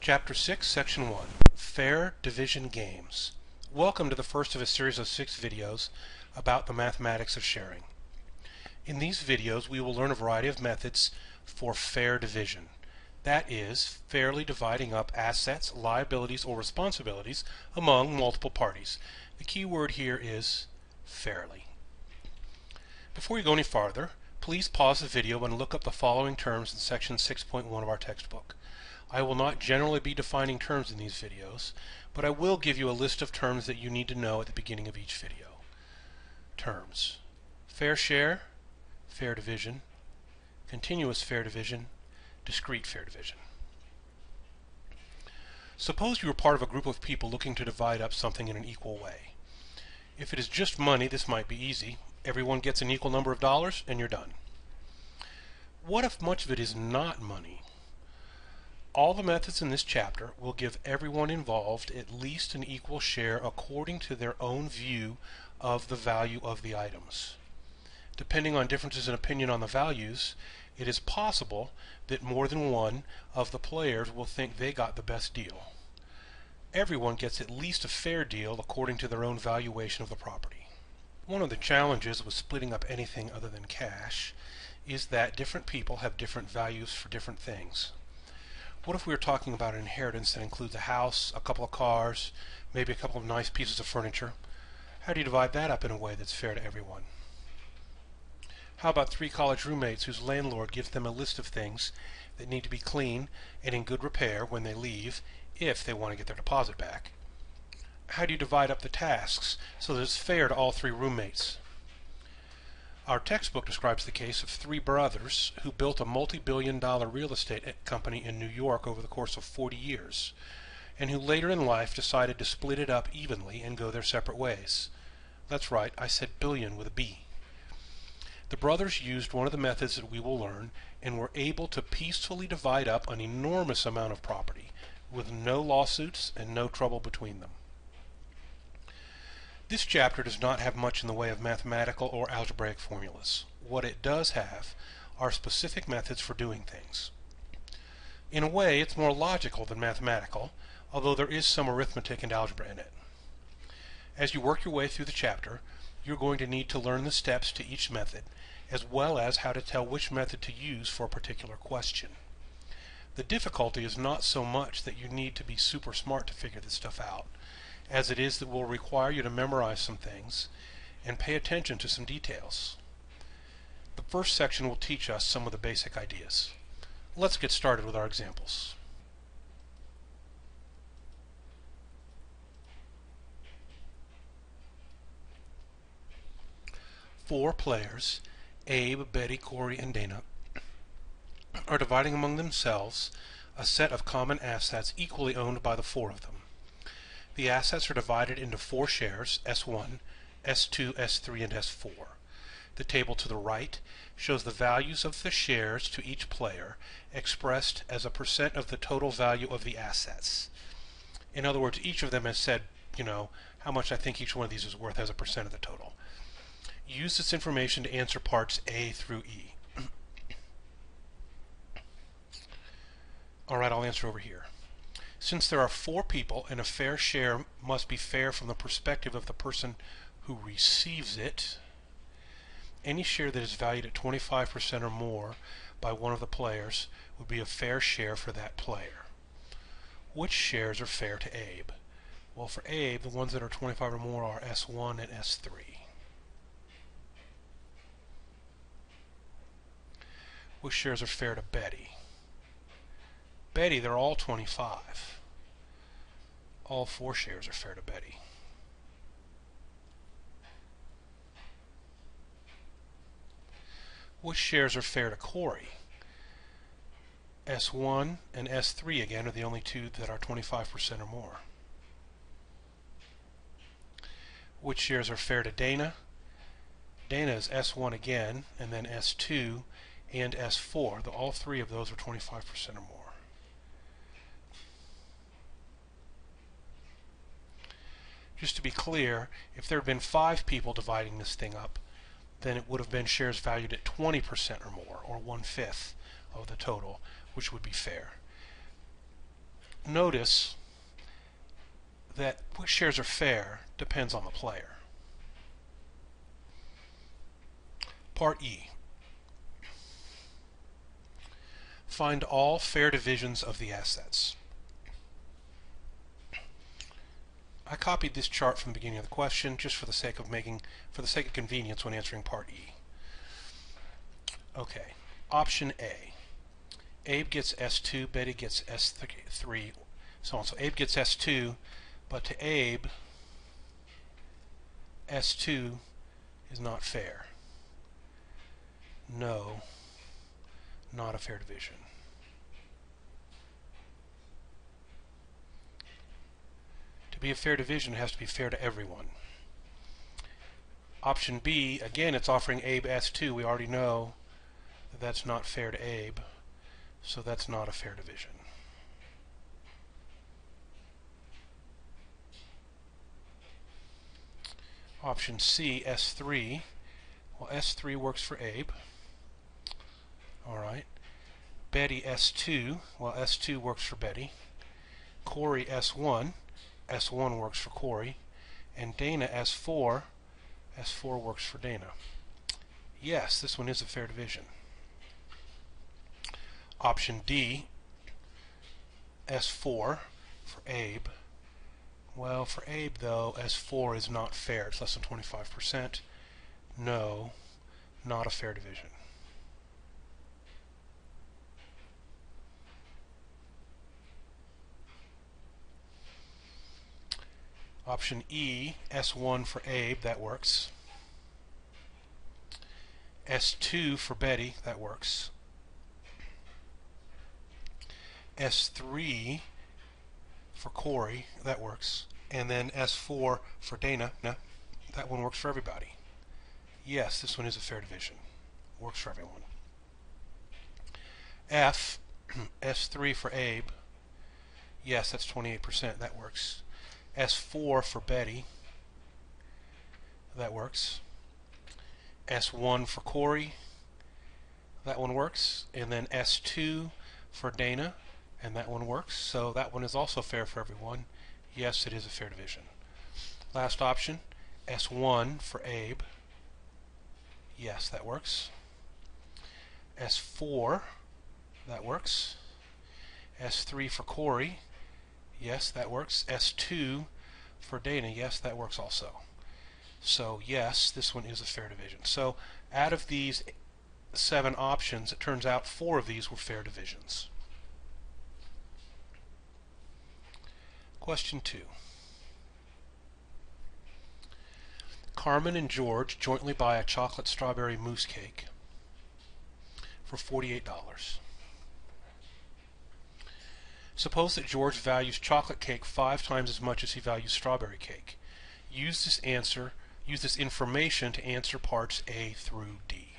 Chapter 6, Section 1, Fair Division Games. Welcome to the first of a series of 6 videos about the mathematics of sharing. In these videos we will learn a variety of methods for fair division. That is, fairly dividing up assets, liabilities, or responsibilities among multiple parties. The key word here is fairly. Before you go any farther, please pause the video and look up the following terms in Section 6.1 of our textbook. I will not generally be defining terms in these videos, but I will give you a list of terms that you need to know at the beginning of each video. Terms: fair share, fair division, continuous fair division, discrete fair division. Suppose you are part of a group of people looking to divide up something in an equal way. If it is just money, this might be easy. Everyone gets an equal number of dollars and you're done. What if much of it is not money? All the methods in this chapter will give everyone involved at least an equal share according to their own view of the value of the items. Depending on differences in opinion on the values, it is possible that more than one of the players will think they got the best deal. Everyone gets at least a fair deal according to their own valuation of the property. One of the challenges with splitting up anything other than cash is that different people have different values for different things. What if we were talking about an inheritance that includes a house, a couple of cars, maybe a couple of nice pieces of furniture? How do you divide that up in a way that's fair to everyone? How about 3 college roommates whose landlord gives them a list of things that need to be clean and in good repair when they leave, if they want to get their deposit back? How do you divide up the tasks so that it's fair to all 3 roommates? Our textbook describes the case of 3 brothers who built a multi-billion-dollar real estate company in New York over the course of 40 years, and who later in life decided to split it up evenly and go their separate ways. That's right, I said billion with a B. The brothers used one of the methods that we will learn and were able to peacefully divide up an enormous amount of property with no lawsuits and no trouble between them. This chapter does not have much in the way of mathematical or algebraic formulas. What it does have are specific methods for doing things. In a way, it's more logical than mathematical, although there is some arithmetic and algebra in it. As you work your way through the chapter, you're going to need to learn the steps to each method, as well as how to tell which method to use for a particular question. The difficulty is not so much that you need to be super smart to figure this stuff out, as it is that will require you to memorize some things and pay attention to some details. The first section will teach us some of the basic ideas. Let's get started with our examples. Four players, Abe, Betty, Corey, and Dana, are dividing among themselves a set of common assets equally owned by the 4 of them. The assets are divided into 4 shares, S1, S2, S3, and S4. The table to the right shows the values of the shares to each player expressed as a percent of the total value of the assets. In other words, each of them has said, how much I think each one of these is worth as a percent of the total. Use this information to answer parts A through E. Alright, I'll answer over here. Since there are 4 people and a fair share must be fair from the perspective of the person who receives it, any share that is valued at 25% or more by one of the players would be a fair share for that player. Which shares are fair to Abe? Well, for Abe, the ones that are 25 or more are S1 and S3. Which shares are fair to Betty? Betty, they're all 25. All 4 shares are fair to Betty. Which shares are fair to Corey? S1 and S3 again are the only 2 that are 25% or more. Which shares are fair to Dana? Dana is S1 again, and then S2 and S4. All 3 of those are 25% or more. Just to be clear, if there had been 5 people dividing this thing up, then it would have been shares valued at 20% or more, or 1/5 of the total, which would be fair. notice that which shares are fair depends on the player. Part E. Find all fair divisions of the assets. I copied this chart from the beginning of the question just for the sake of convenience when answering Part E. Okay, option A. Abe gets S2, Betty gets S3, so on. So Abe gets S2, but to Abe, S2 is not fair. No, not a fair division. To be a fair division, it has to be fair to everyone. Option B, again, it's offering Abe S2. We already know that that's not fair to Abe, so that's not a fair division. Option C, S3. Well, S3 works for Abe. Alright. Betty, S2. Well, S2 works for Betty. Corey, S1. S1 works for Corey. And Dana, S4. S4 works for Dana. Yes, this one is a fair division. Option D, S4 for Abe. Well, for Abe, though, S4 is not fair. It's less than 25%. No, not a fair division. Option E, S1 for Abe, that works. S2 for Betty, that works. S3 for Corey, that works. And then S4 for Dana, that one works for everybody. Yes, this one is a fair division. Works for everyone. F, S3 for Abe. Yes, that's 28%. That works. S4 for Betty. That works. S1 for Corey. That one works. And then S2 for Dana. And that one works. So that one is also fair for everyone. Yes, it is a fair division. Last option, S1 for Abe. Yes, that works. S4, that works. S3 for Corey. Yes, that works. S2 for Dana. Yes, that works also. So yes, this one is a fair division. So out of these 7 options, it turns out 4 of these were fair divisions. Question 2. Carmen and George jointly buy a chocolate strawberry mousse cake for $48. Suppose that George values chocolate cake 5 times as much as he values strawberry cake. Use this information to answer parts A through D.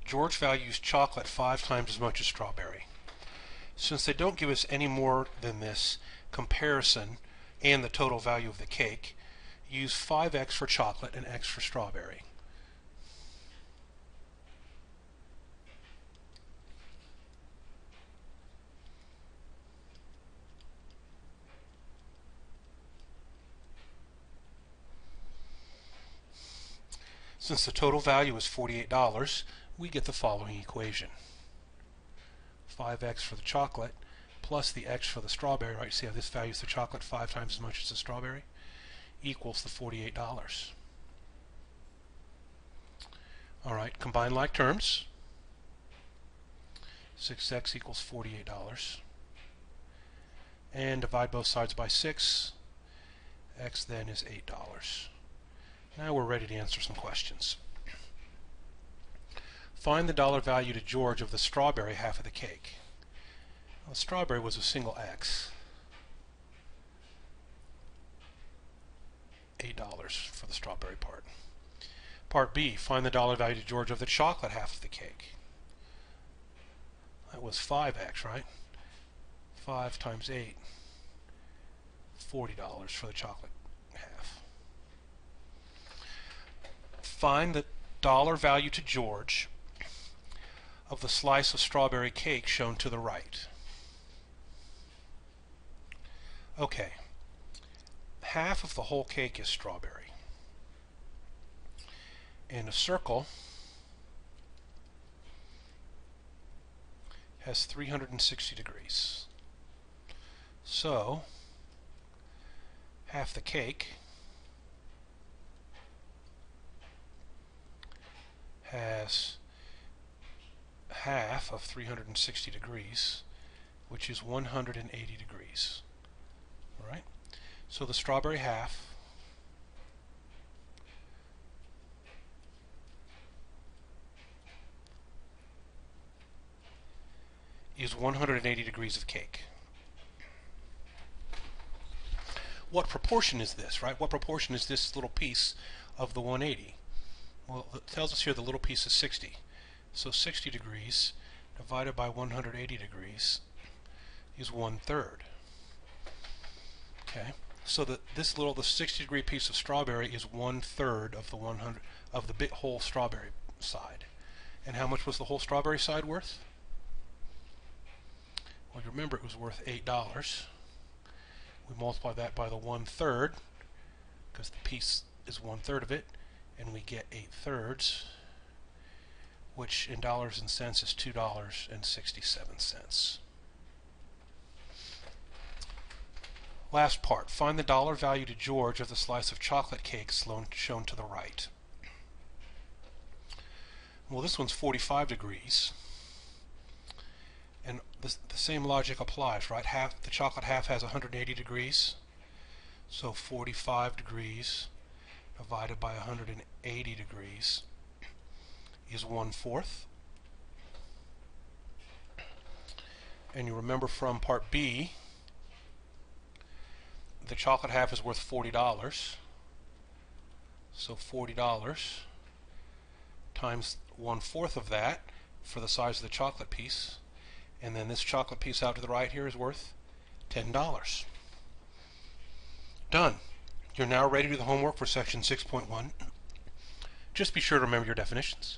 George values chocolate 5 times as much as strawberry. Since they don't give us any more than this comparison and the total value of the cake, use 5x for chocolate and x for strawberry. Since the total value is $48, we get the following equation. 5x for the chocolate plus the x for the strawberry, right? See how this values the chocolate 5 times as much as the strawberry, equals the $48. Alright, combine like terms. 6x equals $48. And divide both sides by 6. X then is $8. Now we're ready to answer some questions. Find the dollar value to George of the strawberry half of the cake. Well, the strawberry was a single X. $8 for the strawberry part. Part B, find the dollar value to George of the chocolate half of the cake. That was 5x, right? 5 times 8, $40 for the chocolate half. Find the dollar value to George of the slice of strawberry cake shown to the right. Okay, half of the whole cake is strawberry. And a circle has 360 degrees. So, half the cake has half of 360 degrees, which is 180 degrees. Alright? So the strawberry half is 180 degrees of cake. What proportion is this, right? What proportion is this little piece of the 180? Well, it tells us here the little piece is 60. So 60 degrees divided by 180 degrees is 1/3. Okay, so the 60-degree piece of strawberry is 1/3 of the 100 of the whole strawberry side. And how much was the whole strawberry side worth? Well, you remember it was worth $8. We multiply that by the 1/3 because the piece is 1/3 of it, and we get 8/3, which in dollars and cents is $2.67. Last part. Find the dollar value to George of the slice of chocolate cake shown to the right. Well, this one's 45 degrees. And the same logic applies, right? The chocolate half has 180 degrees. So 45 degrees divided by 180 degrees is 1/4. And you remember from part B, the chocolate half is worth $40. So $40 times 1/4 of that for the size of the chocolate piece. And then this chocolate piece out to the right here is worth $10. Done. You're now ready to do the homework for section 6.1. Just be sure to remember your definitions.